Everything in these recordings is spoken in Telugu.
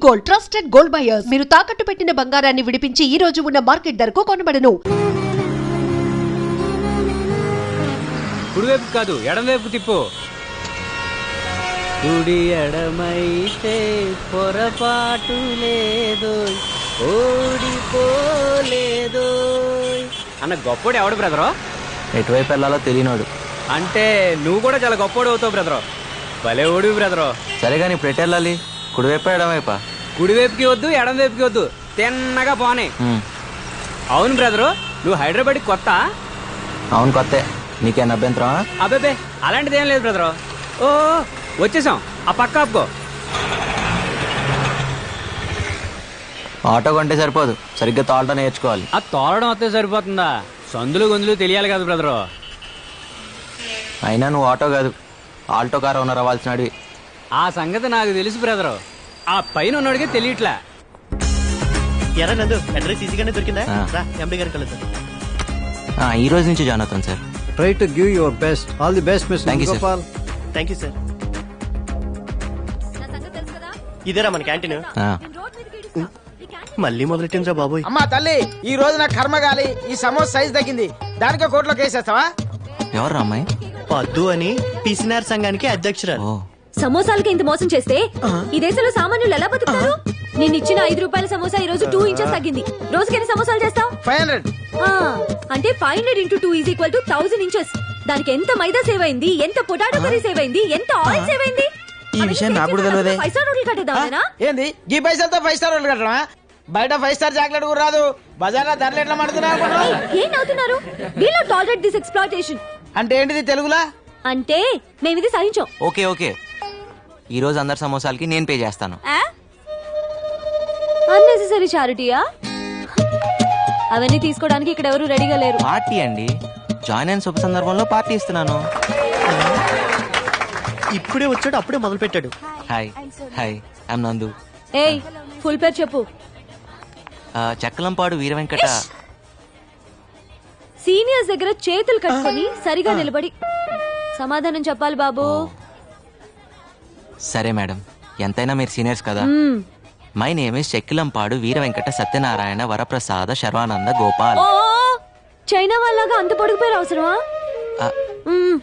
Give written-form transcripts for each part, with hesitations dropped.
Gold, trusted gold buyers. మీరు తాకట్టు పెట్టిన బంగారాన్ని విడిపించి ఈ రోజు ఉన్న మార్కెట్ ధరకు కొనబడను. కుడివైపు కాదు, ఎడమవైపు తిప్పు. కుడి ఎడమైతే పొరపాటు లేదు, ఓడిపోలేదు అన్న గొప్పోడు ఎవడు బ్రదరు? ఎటువైపు వెళ్ళాలో తెలియనోడు. అంటే నువ్వు కూడా చాలా గొప్పోడు అవుతావు బ్రదరు. భలే ఓడివి బ్రదరు. సరే కానీ ఇప్పుడు ఎటు వెళ్ళాలి? కుడివైపు ఎడమవైపా? కుడివైపుకి వద్దు, ఎడమవైపుకి వద్దు, తిన్నగా పోనీ. అవును బ్రదరు, నువ్వు హైదరాబాద్కి కొత్త? అవును కొత్తే. నీకేనా అభ్యంతరం? అబ్బాబే అలాంటిది ఏం లేదు బ్రదరు. ఓ వచ్చేసాం, ఆ పక్క ఆపుకో. ఆటో కొంటే సరిపోదు, సరిగ్గా తోలటం నేర్చుకోవాలి. ఆ తోలడం వస్తే సరిపోతుందా? సందులు గొంతులు తెలియాలి కదా బ్రదరు. అయినా నువ్వు ఆటో కాదు, ఆల్టో కార్ ఓనర్ అవ్వాల్సినవి. ఆ సంగతి నాకు తెలుసు బ్రదరు, ఆ పైన ఉన్నోడికే తెలియట్లే. ఎరా నందు, అడ్రస్ ఈజీగానే దొరికిందా? ఎండి గారికి కలుద్దాం. ఈ రోజు నుంచి జాయిన్ అవుతాను sir. Try to give your best. All the best, Mr. Thank you, sir. Gopal. Thank you sir. ఇదేరా మన క్యాంటీన్. మళ్ళీ మొదలెట్టిందిరా బాబోయ్. అమ్మా తల్లి, ఈ రోజు నా కర్మ గాలి, ఈ సమోసా సైజ్ తగ్గింది, దానికే కోర్టులో కేసేస్తావా? ఎవరు అమ్మాయి? పద్దు అని పిసినార్ సంఘానికి అధ్యక్షురాలు. ఓ సమోసాలకి ఇంత మోసం చేస్తే ఈ దేశంలో సామాన్యులు ఎలా బతుకుతారు? నేను ఇచ్చిన 5 రూపాయల సమోసా ఈ రోజు 2 ఇంచెస్ తగ్గింది. రోజుకి ఎన్ని సమోసాలు చేస్తావు? 500. అంటే 500 × 2 = 1000 ఇంచెస్. దానికి ఎంత మైదా సేవ్ అయింది, ఎంత పొటాటో కర్రీ సేవ్ అయింది, ఎంత ఆయిల్ సేవ్ అయింది. ఈ విషయం నాకు కూడా తెలియదే. 5 స్టార్ హోటల్ కట్టేద్దామేనా? ఏంది ఈ పైసలతో 5 స్టార్ హోటల్ కట్టడమా? బయట 5 స్టార్ చాక్లెట్ కూడా రాదు, బజార్లో ధరలు ఎట్లా మడుతున్నారు? ఏం నవ్వుతున్నారు? We not tolerate this exploitation. అంటే ఏంటిది తెలుగులా? అంటే మేము ఇది సహించాం. ఓకే ఓకే, ఈ రోజు అందరి సమోసాలకి నేను పే చేస్తాను. అన్నెసెసరీ చారిటీయా? అవన్నీ తీసుకోవడానికి ఇక్కడ ఎవరు రెడీగా లేరు. పార్టీ అండి, జాయిన్ అయిన శుభ సందర్భంలో పార్టీ ఇస్తున్నాను. ఇప్పుడే వచ్చాడు, అప్పుడే మొదలు పెట్టాడు. హాయ్ హాయ్, ఐఎమ్ నందు. ఏయ్, ఫుల్ పేరు చెప్పు. చక్కలంపాడు వీర వెంకట. సీనియర్స్ దగ్గర చేతులు కట్టుకొని సరిగా నిలబడి సమాధానం చెప్పాలి బాబు. సరే మేడం, ఎంతైనా మీరు సీనియర్స్ కదా. My name is Chekkilampadu Veera Venkata Satyanarayana Varaprasada Sharwananda Gopal. China వాళ్ళగా అంత పొడుగు పేరు అవసరమా?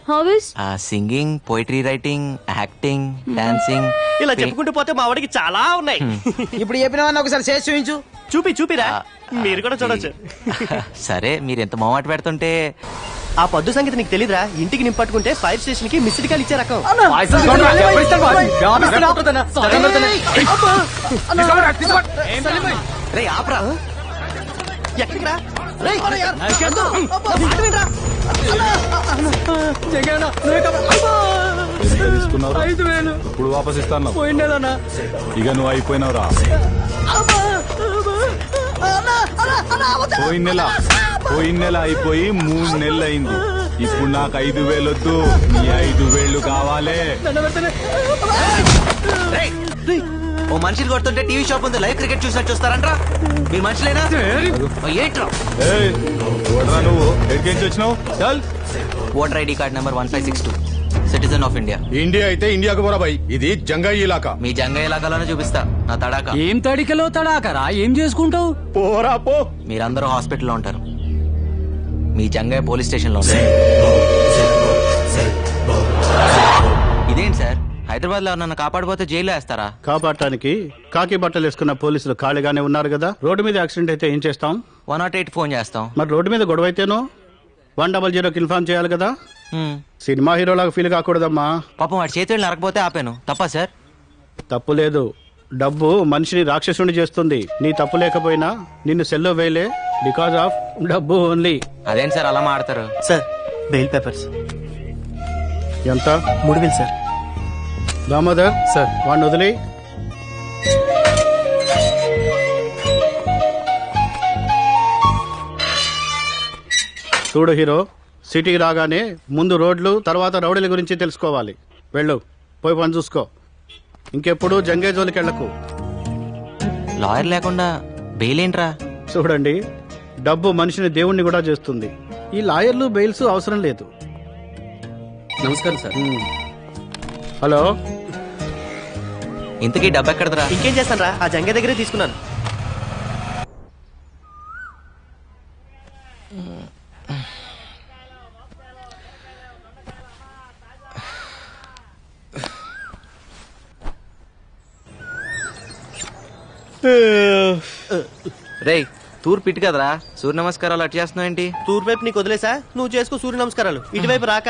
Hobbies? Singing, poetry writing, acting, dancing. ఇలా చెప్పుకుంటూ పోతే మా వాడికి చాలా ఉన్నాయి. ఇప్పుడు చెప్పినవన్నీ ఒకసారి చేసి చూపించు. చూపిరా, మీరు కూడా చూడొచ్చు. సరే, మీరు ఎంత మొహమాట పెడుతుంటే. ఆ పద్దు సంగతి నీకు తెలీదురా? ఇంటికి నింపట్టుకుంటే ఫైర్ స్టేషన్ కి మిస్డ్ కాల్ ఇచ్చే రకం. ఎక్కడికి రా? ఇప్పుడు వాపస్ ఇస్తాను. ఇక నువ్వు అయిపోయినవురా. పోయిన నెల అయిపోయి 3 నెలలు అయింది. ఇప్పుడు నాకు 5,000 వద్దు, నీ 5,000 కావాలి. ఓ మనిషిని కొడుతుంటే టీవీ షాప్ ఉంది, లైవ్ క్రికెట్ చూసినట్టు చూస్తారంట్రా. మీ మనుషులేనా? ఏంట్రా నువ్వు ఎక్కడికి వచ్చినావు? చల్. Voter ID card number 1562, citizen of India. India అయితే ఇండియాకు పోరా భయ్, ఇది జంగాయి ఇలాకా. మీ జంగయ్య ఇలాకాలోనే చూపిస్తా నా తడాక. ఏం తడికలో తడాకరా? ఏం చేసుకుంటావు? పోరా పో. మీరందరూ హాస్పిటల్లో ఉంటారు, మీ జంగయ్య పోలీస్ స్టేషన్ లో ఉంటారు. ఇదేంటి సార్, హైదరాబాద్ లో నన్ను కాపాడిపోతే జైల్లో వేస్తారా? కాపాడటానికి కాకి బట్టలు వేసుకున్న పోలీసులు ఖాళీగానే ఉన్నారు కదా. రోడ్డు మీద యాక్సిడెంట్ అయితే ఏం చేస్తాం? 108 ఫోన్ చేస్తాం. మరి రోడ్డు మీద గొడవ అయితేనో 100కి ఇన్ఫార్మ్ చేయాలి కదా. సినిమా హీరోలాగా ఫీల్ కాకూడదమ్మా. పాపం వాడి చేతులు నరకపోతే ఆపాను, తప్పా సార్? తప్పు లేదు, డబ్బు మనిషిని రాక్షసుని చేస్తుంది. నీ తప్పు లేకపోయినా నిన్ను సెల్లో వేయలే, బికాజ్ ఆఫ్ డబ్బు ఓన్లీ. అదేంటి సార్ అలా మాడతారు? సార్, బెయిల్ పేపర్స్ ఎంత? 3,000 సార్. దామోదర్ సార్, వాడిని వదిలి. చూడు హీరో, సిటీకి రాగానే ముందు రోడ్లు, తర్వాత రౌడీల గురించి తెలుసుకోవాలి. వెళ్ళు, పోయి పని చూసుకో. ఇంకెప్పుడు జంగే జోలికి వెళ్ళకు. లాయర్ లేకుండా బెయిల్ ఏంట్రా? చూడండి, డబ్బు మనిషిని దేవుణ్ణి కూడా చేస్తుంది. ఈ లాయర్లు బెయిల్స్ అవసరం లేదు. నమస్కారం సార్. హలో, ఇంతకీ డబ్బు ఎక్కడదరా? ఇంకేం చేస్తాను ఆ జంగే దగ్గరే తీసుకున్నాను. రేయ్ తూర్పు ఇటు కదరా, సూర్య నమస్కారాలు అటు చేస్తున్నావు ఏంటి? తూర్పు వైపు నీకు వదిలేసా, నువ్వు చేసుకో సూర్య నమస్కారాలు. ఇటువైపు రాక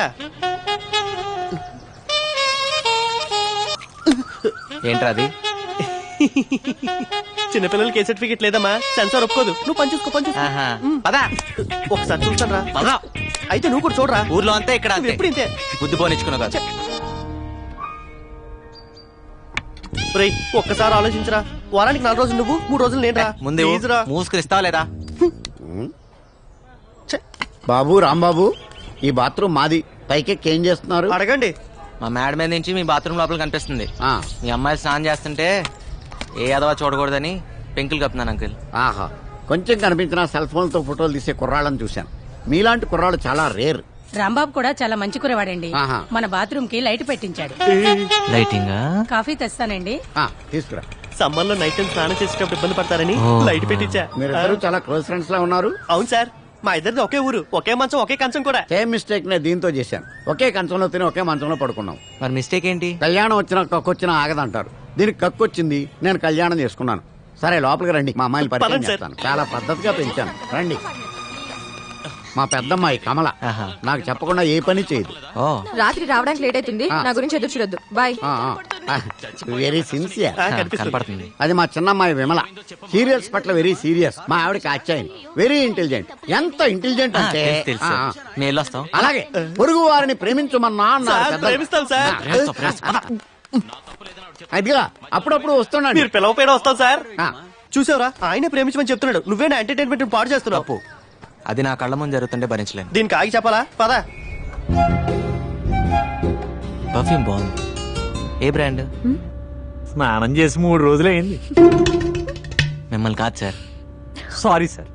ఏంట్రా అది? చిన్నపిల్లలకి ఏ సర్టిఫికెట్ లేదమ్మా, సెన్సార్ ఒప్పుకోదు. నువ్వు పని చూసుకో, పని చూసుకో. ఆహా. పదా ఒకసారి చూస్తాను రా. పదా. అయితే నువ్వు కూడా చూడరా. ఊర్లో అంతే, ఇక్కడ అంతే. ఎప్పుడు ఇంతే. బుద్ధి పోనిచ్చుకున్నావు కదా. రేయ్ ఒక్కసారి ఆలోచించరా. వారానికి 4 రోజులు నువ్వు, 3 రోజులు నేను రా. ముందే Please రా. మూసుకునిస్తావా లేదా? బాబు రాంబాబు, ఈ బాత్రూమ్ మాది. పైకెక్కి ఏం చేస్తున్నారు? అడగండి. మా మేడ మీద నుంచి మీ బాత్రూమ్ లోపల కనిపిస్తుంది. ఆ, మీ అమ్మాయి స్నానం చేస్తుంటే ఏ అదవా చూడకూడదని పెంకులు కప్పుతున్నాను అంకుల్. ఆహా, కొంచెం కనిపించిన సెల్ ఫోన్ తో ఫోటోలు తీసే కుర్రాళ్ళని చూశాను. మీలాంటి కుర్రాళ్ళు చాలా రేర్. రాంబాబు కూడా చాలా మంచి కురవాడండి. ఆహా. మన బాత్రూమ్ కి లైట్ పెట్టించాడు. లైటింగ్ కాఫీ తెస్తానండి. తీసుకురా. సమ్మర్ లో నైట్ టైం స్నానం చేసేటప్పుడు ఇబ్బంది పడతారని ఓ. లైట్ పెట్టించా. మీరిద్దరు చాలా క్లోజ్ ఫ్రెండ్స్ లా ఉన్నారు. అవును సార్, మా ఇద్దరిది ఒకే ఊరు, ఒకే మంచం, ఒకే కంచం కూడా. సేమ్ మిస్టేక్ నే దీంతో చేశాను. ఒకే కంచంలో తిని ఒకే మంచంలో పడుకున్నాం. మరి మిస్టేక్ ఏంటి? కళ్యాణం వచ్చినా కక్కొచ్చినా ఆగదంటారు. దీనికి కక్కొచ్చింది, నేను కళ్యాణం చేసుకున్నాను. సరే లోపలికి రండి, మా అమ్మాయిని పరిచయం పదండి సార్. చేస్తాను. చాలా పద్ధతిగా పెంచాను. రండి. మా పెద్దమ్మాయి కమల. ఆహా. నాకు చెప్పకుండా ఏ పని చేయదు. ఓ రాత్రి రావడానికి లేట్ అవుతుంది. నా గురించి ఎదురు చూడొద్దు. బాయ్. Very sincere. కనిపిస్తుంది. కనపడుతుంది. అది మా చిన్నమ్మాయి విమల. సీరియల్స్ పట్ల వెరీ సీరియస్. మా ఆవిడకి అచ్చాయని వెరీ ఇంటెలిజెంట్. ఎంత ఇంటెలిజెంట్ అంటే తెలుసు. మేము వెళ్ళొస్తాం. అలాగే పొరుగు వారిని ప్రేమించమన్నా అన్నారు సార్, పెద్దలు. ప్రేమిస్తాం సార్. అదిగా అప్పుడప్పుడు వస్తున్నాడు. మీరు పిలవపోయినా వస్తాం సార్. ఆ. చూసావరా, ఆయనే ప్రేమించమని చెప్తున్నాడు. నువ్వే నా ఎంటర్టైన్మెంట్ పాడు చేస్తున్నావు. అది నా కళ్ళ ముందు జరుగుతుంటే భరించలేను. దీనికి ఆగి చెప్పాలా? పదా. పర్ఫ్యూమ్ బాగుంది. ఏ బ్రాండ్? స్నానం చేసి 3 రోజులైంది. మిమ్మల్ని కాదు సార్. Sorry sir.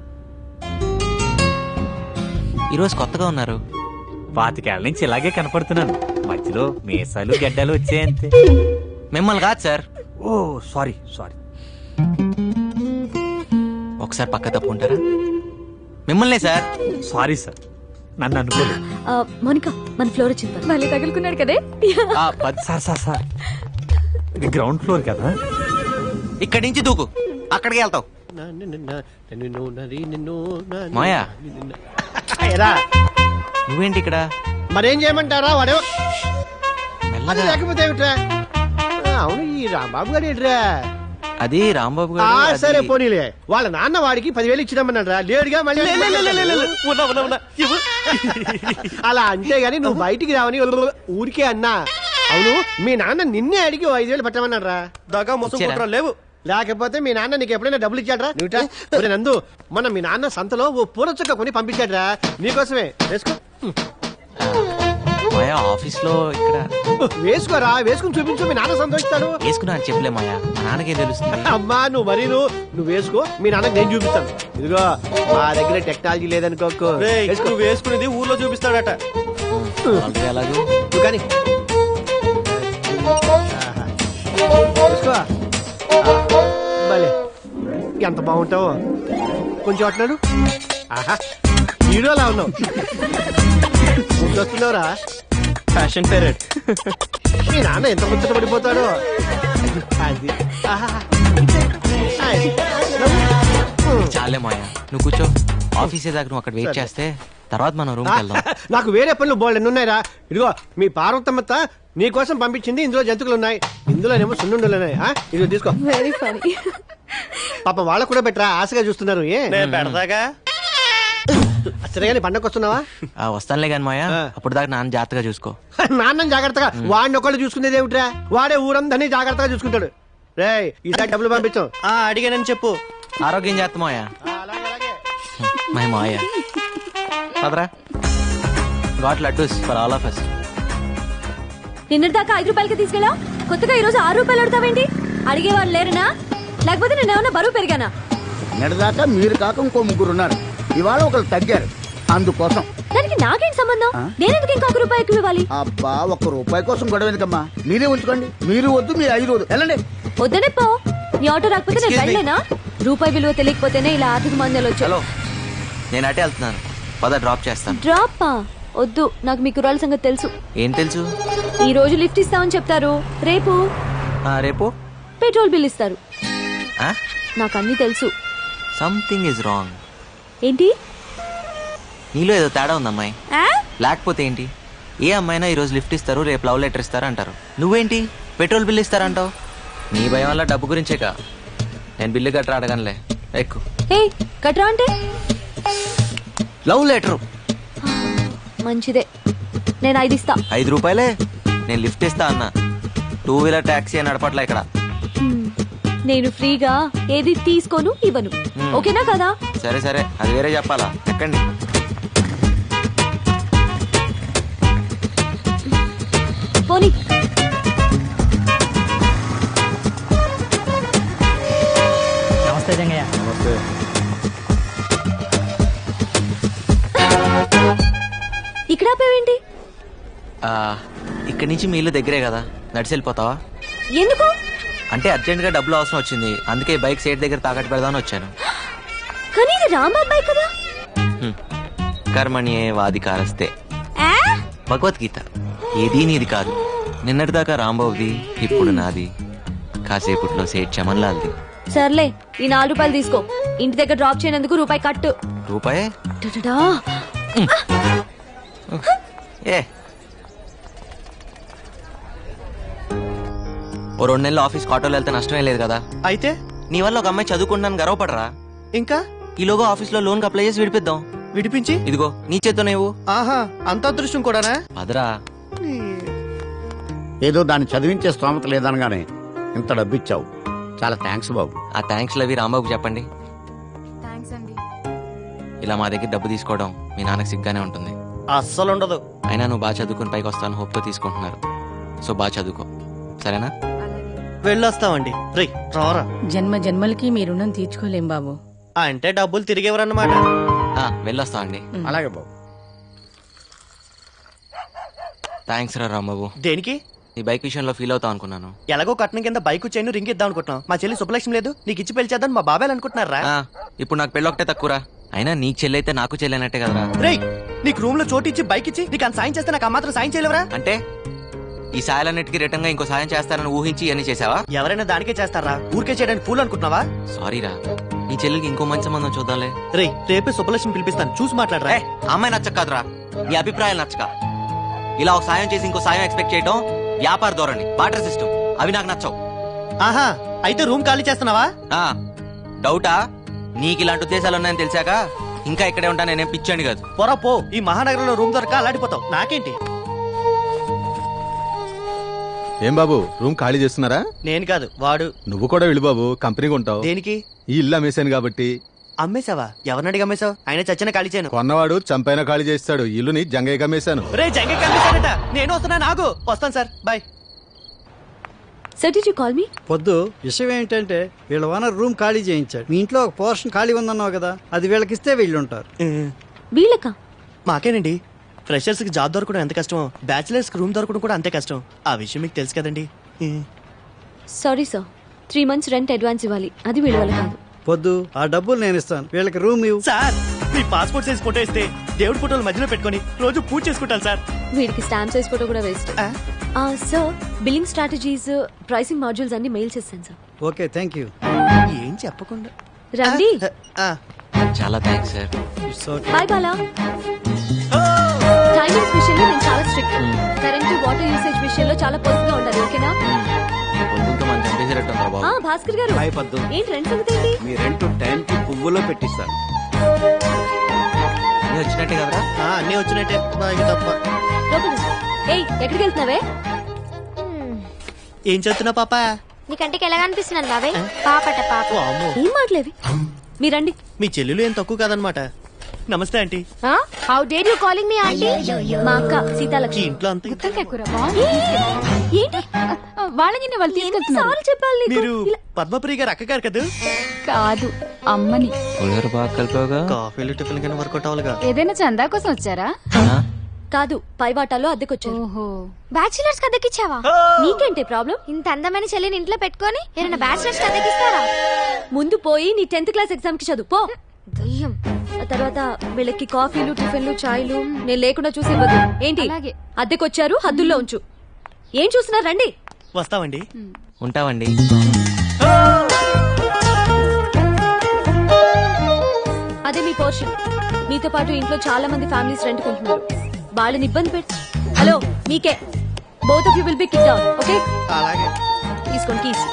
ఈరోజు కొత్తగా ఉన్నారు. 25 ఏళ్ల నుంచి ఇలాగే కనపడుతున్నాను. మధ్యలో మీసాలు గడ్డలు వచ్చాయంతే. మిమ్మల్ని కాదు సార్. ఓ సారీ సారీ. ఒకసారి పక్క తప్పుకుంటారా? మిమ్మల్నే సార్. సారీ సార్, నన్ను అనుకోలేదు. మోనిక, మన ఫ్లోర్ వచ్చింది. మళ్ళీ తగులుకున్నాడు కదే. సార్ సార్ సార్, ఇది గ్రౌండ్ ఫ్లోర్ కదా. ఇక్కడి నుంచి దూకు, అక్కడికి వెళ్తావు. మాయా నువ్వేంటి ఇక్కడ? మరేం చేయమంటారా? వాడే మెల్లగా. లేకపోతే ఏమిట్రా? అవును, ఈ రాంబాబు గారు ఏంట్రా? అది రాంబాబు ఆ, గారు. సరే అది- పోనీలే. వాళ్ళ నాన్న వాడికి 10,000 ఇచ్చినామన్నాడు రా. లేడుగా మళ్ళీ అలా అంటే గాని నువ్వు బయటికి రావని ఊరికే అన్నా. అవును, మీ నాన్న నిన్నే అడిగి 5,000 పెట్టమన్నాడు రా. దగా మోసం ఇచ్చారా? కుట్రలు లేవు. లేకపోతే మీ నాన్న నీకు ఎప్పుడైనా డబ్బులు ఇచ్చాడ్రా? నువ్వు నందు, మన మీ నాన్న సంతలో ఓ పూల చుక్క కొని పంపించాడ్రా నీకోసమే. వేసుకో, మాయా ఆఫీస్ లో ఇక్కడ వేసుకోరా, వేసుకుని చూపించు, మీ నాన్న సంతోషిస్తాడు. వేసుకున్నా అని చెప్పలే మాయా, మా నాన్నకేం తెలుస్తుంది? అమ్మా నువ్వు వేసుకో, మీ నాన్నకి నేను చూపిస్తాను. ఇదిగో మా దగ్గర టెక్నాలజీ లేదనుకోకు. రేయ్, వేసుకో. నువ్వు వేసుకునేది ఊర్లో చూపిస్తాడట. ఆల్రెడీ ఎలాగూ. నువ్వు కానీ వేసుకో. భలే, ఎంత బాగుంటావో. కొంచెం అట్లాడు. ఆహా, హీరోలా ఉన్నావు. వస్తున్నావురా. Fashion parade. మీ నాన్న ఎంత ముచ్చట పడిపోతాడో. అది ఆహా. అది. చాలే మాయా, నువ్వు కూర్చో. ఆఫీస్ దాకా నువ్వు అక్కడ వెయిట్ చేస్తే తర్వాత మనం రూమ్కి వెళ్దాం. నాకు వేరే పనులు బోల్డ్ ఎన్ని ఉన్నాయిరా. ఇదిగో మీ పార్వతమ్మత్త నీ కోసం పంపించింది. ఇందులో జంతువులు ఉన్నాయి, ఇందులోనేమో సున్నుండలు ఉన్నాయి. ఇదిగో తీసుకో. Very funny. పాప వాళ్ళకు కూడా పెట్టరా, ఆశగా చూస్తున్నారు. ఏ నేను పెడతాగా. సరేగాని పండగ వస్తున్నావా? వస్తానులే కానీ మాయా, అప్పుడు దాకా నాన్న జాగ్రత్తగా చూసుకో. నాన్న జాగ్రత్తగా. వాడిని ఒకళ్ళు చూసుకునేది ఏమిట్రా? వాడే ఊరందరినీ జాగ్రత్తగా చూసుకుంటాడు. రేయ్, ఈసారి డబ్బులు పంపించాం. అడిగానని చెప్పు. ఆరోగ్యం జాగ్రత్త మాయా. మై మాయా పదరా. Got laddoos for all of us. నిన్నటిదాకా 5 రూపాయలకి తీసుకెళ్ళావు, కొత్తగా ఈ రోజు 6 రూపాయలు అడుగుతావేంటి? అడిగేవాళ్ళు లేరనా? లేకపోతే నేను ఏమన్నా బరువు పెరిగానా? నిన్నటిదాకా మీరు కాక ఇంకో 3 ఉన్నారు. ఇవాళ ఒకరు తగ్గారు, అందుకోసం. దానికి నాకేం సంబంధం? నేనెందుకు ఇంకా 1 రూపాయి ఎక్కువ ఇవ్వాలి? అబ్బా, 1 రూపాయి కోసం గొడవ ఎందుకమ్మా? మీరే ఉంచుకోండి. మీరు వద్దు, మీ 5 వద్దు. వెళ్ళండి. వద్దనే పో. నీ ఆటో రాకపోతే నేను Excuse me. వెళ్ళలేనా? రూపాయి విలువ తెలియకపోతేనే ఇలా ఆర్థిక మందాలు వచ్చాయి. హలో నేను అటే వెళ్తున్నాను, పద డ్రాప్ చేస్తాను. డ్రాప్ వద్దు, నాకు మీ కుర్రాళ్ళ సంగతి తెలుసు. ఏం తెలుసు? ఈ రోజు లిఫ్ట్ ఇస్తామని చెప్తారు, రేపు రేపు పెట్రోల్ బిల్ ఇస్తారు. నాకు అన్ని తెలుసు. Something is wrong. ఏంటి? నీలో ఏదో తేడా ఉంది అమ్మాయి. ఆ? లేకపోతే ఏంటి? ఏ అమ్మాయినా ఈ రోజు లిఫ్ట్ ఇస్తారు, రేపు లవ్ లెటర్ ఇస్తారు అంటారు. నువ్వేంటి పెట్రోల్ బిల్ ఇస్తారంటావు? నీ భయం వల్ల డబ్బు గురించేకా. నేను బిల్లు గట్రా అడగనులే, ఎక్కు. ఏయ్, కట్రా అంటే లవ్ లెటరు మంచిదే. నేను 5 ఇస్తా. 5 రూపాయలే. నేను లిఫ్ట్ ఇస్తా అన్నా. 2 వీలర్ టాక్సీ నడపట్లే ఇక్కడ. నేను ఫ్రీగా ఏది తీసుకోను ఇవ్వను. ఓకేనా కదా? సరే సరే, అది వేరే చెప్పాలా. ఎక్కండి. పోనీ. నమస్తే జంగయ్య. నమస్తే. ఇక్కడ ఆపేవేంటి? ఇక్కడి నుంచి మీ ఇల్లు దగ్గరే కదా, నడిచి వెళ్ళిపోతావా? ఎందుకు? అంటే అర్జెంట్ గా డబ్బులు అవసరం వచ్చింది, అందుకే బైక్ సైడ్ దగ్గర తాకట్టు పెడదామని వచ్చాను. కానీ ఇది రాంబాబాయ్ కదా. కర్మణ్యే వాదికారస్తే భగవద్గీత. ఏదీ నీది కాదు. నిన్నటిదాకా రాంబాబుది, ఇప్పుడు నాది. కాసేపట్లో సేట్ చమన్లాల్ది. సర్లే, ఈ 4 రూపాయలు తీసుకో. ఇంటి దగ్గర డ్రాప్ చేయనందుకు రూపాయి కట్టు. రూపాయే? టటటా. ఏ ఓ 2 నెలలు ఆఫీస్ ఆటోలో వెళ్తే నష్టమే లేదు కదా. అయితే నీ వల్ల ఒక అమ్మాయి చదువుకుంటాను గర్వపడరా? ఇంకా ఈలోగా ఆఫీస్ లో లోన్ కి అప్లై చేసి విడిపిద్దాం. విడిపించి ఇదిగో నీ చేత్తో నువ్వు. ఆహా, అంత అదృష్టం కూడానా? అదరా. ఏదో దాన్ని చదివించే స్తోమత లేదనగానే ఇంత డబ్బు ఇచ్చావు, చాలా థ్యాంక్స్ బాబు. ఆ థ్యాంక్స్ లవి రాంబాబుకి చెప్పండి. ఇలా మా దగ్గర డబ్బు తీసుకోవడం మీ నాన్నకి సిగ్గానే ఉంటుంది. అస్సలు ఉండదు. అయినా నువ్వు బాగా చదువుకుని పైకి వస్తాను హోప్ తో తీసుకుంటున్నారు. సో బాగా చదువుకో, సరేనా? వెళ్ళొస్తామండి. రే రారా. జన్మ జన్మలకి మీ రుణం తీర్చుకోలేం బాబు. అంటే డబ్బులు తిరిగేవరన్నమాట. వెళ్ళొస్తా అండి. అలాగే బాబు. థ్యాంక్స్ రా రాంబాబు. దేనికి? నీ బైక్ విషయంలో ఫీల్ అవుతావు అనుకున్నాను. ఎలాగో కట్నం కింద బైక్ చైన్ రింగ్ ఇద్దాం అనుకుంటున్నాం. మా చెల్లి శుభలక్ష్మి లేదు, నీకు ఇచ్చి పెళ్లి చేద్దాం మా బాబాయ్ అనుకుంటున్నారా? ఇప్పుడు నాకు పెళ్ళి ఒకటే తక్కువరా. అయినా నీకు చెల్లైతే నాకు చెల్లైనట్టే కదరా. రేయ్, నీకు రూమ్ లో చోటు ఇచ్చి బైక్ ఇచ్చి నీకు అంత సాయం చేస్తే నాకు ఆ మాత్రం సాయం చేయలేవరా? అంటే ఈ సాయాలన్నిటికీ రిటర్న్ గా ఇంకో సాయం చేస్తానని ఊహించి ఇవన్నీ చేసావా? ఎవరైనా దానికే చేస్తారా? ఊరికే చేయడానికి పూలు అనుకుంటున్నావా? సారీరా, నీ చెల్లికి ఇంకో మంచి సంబంధం చూద్దాంలే. రేయ్, రేపే శుభలక్ష్మి పిలిపిస్తాను, చూసి మాట్లాడరా. అమ్మాయి నచ్చక కాదురా, నీ అభిప్రాయాలు నచ్చక. ఇలా ఒక సాయం చేసి ఇంకో సాయం ఎక్స్పెక్ట్ చేయడం వ్యాపార ధోరణి, బాటర్ సిస్టమ్, అవి నాకు నచ్చవు. ఆహా, అయితే రూమ్ ఖాళీ చేస్తున్నావా? డౌటా? నీకు ఇలాంటి ఉద్దేశాలు ఉన్నాయని తెలిసాక ఇంకా ఇక్కడే ఉంటా. నేనేం పిచ్చండి కాదు. పొర పో, ఈ మహానగరంలో రూమ్ దొరక అలాడిపోతావు. నాకేంటి? ఏం బాబు, రూమ్ ఖాళీ చేస్తున్నారా? నేను కాదు, వాడు. నువ్వు కూడా వెళ్ళు బాబు, కంపెనీగా ఉంటావు. దేనికి? ఈ ఇల్లు అమ్మేశాను కాబట్టి. అమ్మేశావా? ఎవరిని అడిగి అమ్మేశావు? ఆయన చచ్చిన ఖాళీ చేయను. కొన్నవాడు చంపైన ఖాళీ చేస్తాడు. ఇల్లుని జంగయ్యకి అమ్మేశాను. రే జంగ కనిపిస్తాడట. నేను వస్తున్నా, నాగు వస్తాను sir, bye. Sir, did you call me? పొద్దు విషయం ఏంటంటే వీళ్ళ ఓనర్ రూమ్ ఖాళీ చేయించాడు. మీ ఇంట్లో ఒక పోర్షన్ ఖాళీ ఉందన్నావు కదా, అది వీళ్ళకిస్తే వీళ్ళుంటారు. వీళ్ళక? మాకేనండి. ఫ్రెషర్స్ కి జాబ్ దొరకడం ఎంత కష్టమో, బ్యాచిలర్స్ కి రూమ్ దొరకడం కూడా అంతే కష్టం. ఆ విషయం మీకు తెలుసు కదండి. Sorry sir, 3 months rent advance ఇవ్వాలి, అది వీళ్ళ వల్ల కాదు. పొద్దు ఆ డబ్బులు నేను ఇస్తాను, వీళ్ళకి రూమ్ ఇవ్వు. సార్, మీ పాస్పోర్ట్ సైజ్ ఫోటో ఇస్తే దేవుడి ఫోటోలు మధ్యలో పెట్టుకొని రోజు పూజ చేసుకుంటాను సార్. వీడికి స్టాంప్ సైజ్ ఫోటో కూడా waste. Sir, billing strategies, pricing modules అన్ని మెయిల్ చేశాను సార్. Okay, thank you. ఏం చెప్పకుండా రండి. చాలా thanks sir. Hi Bala. Timings విషయంలో నేను చాలా స్ట్రిక్ట్. కరెంట్ వాటర్ యూసేజ్ విషయంలో చాలా పొదుపుగా ఉండాలి, ఓకేనా? మనం చంపేసేటట్టు బాబు. భాస్కర్ గారు, ఏంటి రెంట్ సంగతి ఏంటి? మీ రెంట్ టైంకి పువ్వులో పెట్టిస్తాను. అన్నీ వచ్చినట్టే కదరా? అన్నీ వచ్చినట్టే, బాగా తప్ప. ఏయ్, ఎక్కడికి వెళ్తున్నావే? ఏం చెప్తున్నా పాప? నీ కంటికి ఎలా కనిపిస్తున్నాను బాబాయ్? పాపట పాప. ఏం మాట్లేవి మీరండి. మీ చెల్లెలు ఏం తక్కువ కాదనమాట. నమస్తే aunty. How dare you calling me aunty? మా అక్క సీతాలక్ష్మి. ఇంట్లో అంతా వాళ్ళని వాళ్ళు తీసుకెళ్తున్నారు. చెప్పాలి నీకు. మీరు పద్మప్రియ గారు అక్క గారు కదా? కాదు, అమ్మని. బాగా కలిపావుగా. కాఫీలు టిఫిన్ కానీ వర్కౌట్ అవ్వాలిగా. ఏదైనా చందా కోసం వచ్చారా? కాదు పై వాటాలో అద్దెకొచ్చారు. బ్యాచిలర్స్ అద్దెకిచ్చావా? నీకేంటి ప్రాబ్లం? ఇంత అందమైన చెల్లిని ఇంట్లో పెట్టుకొని ఏమైనా బ్యాచిలర్స్ అద్దెకిస్తారా? ముందు పోయి నీ 10th క్లాస్ ఎగ్జామ్ కి చదువు పో. దయ్యం. ఆ తర్వాత వీళ్ళకి కాఫీలు టిఫిన్లు చాయ్లు నేను లేకుండా చూసి ఇవ్వదు. ఏంటి అలాగే. అద్దెకొచ్చారు, హద్దుల్లో ఉంచు. ఏం చూస్తున్నారు, రండి. వస్తామండి. ఉంటామండి. అదే మీ పోర్షన్. మీతో పాటు ఇంట్లో చాలా మంది ఫ్యామిలీస్ రెంట్ కొంటున్నారు. వాళ్ళని ఇబ్బంది పెట్టి హలో మీకే both of you will be kick down. Okay అలాగే. తీసుకోండి కీస్.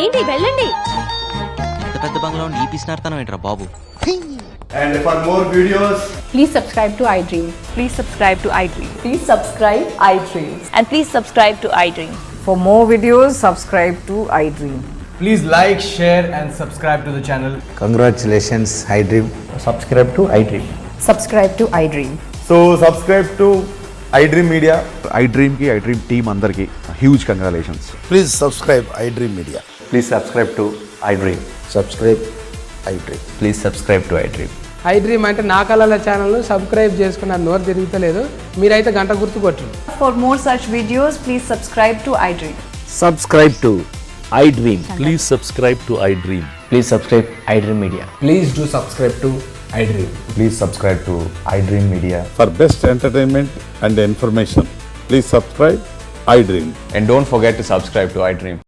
ఏంటి వెళ్ళండి. ఇంత పెద్ద బంగ్లా ఉండి ఈ పిసినార్తనం ఏంట్రా బాబు. And for more videos, Please subscribe to iDream. Please subscribe to iDream. Please subscribe iDream. And please subscribe to iDream. For more videos, subscribe to iDream. Please like, share and subscribe to the channel. Congratulations iDream. Subscribe to iDream. Subscribe to iDream. so subscribe to iDream Media. iDream ki iDream team andarki huge congratulations. Please subscribe iDream media. Please subscribe to iDream. Subscribe iDream. Please subscribe to iDream. iDream అంటే నా కళల ఛానల్ సబ్స్క్రైబ్ చేసుకున్న నోరు తిరుగుతలేదు. మీరైతే గంట గుర్తు కొట్టండి. For more such videos, please subscribe to iDream. Subscribe to iDream. Please subscribe to iDream. Please subscribe iDream Media. Please do subscribe to iDream. Please subscribe to iDream Media. For best entertainment and information, please subscribe iDream. And don't forget to subscribe to iDream.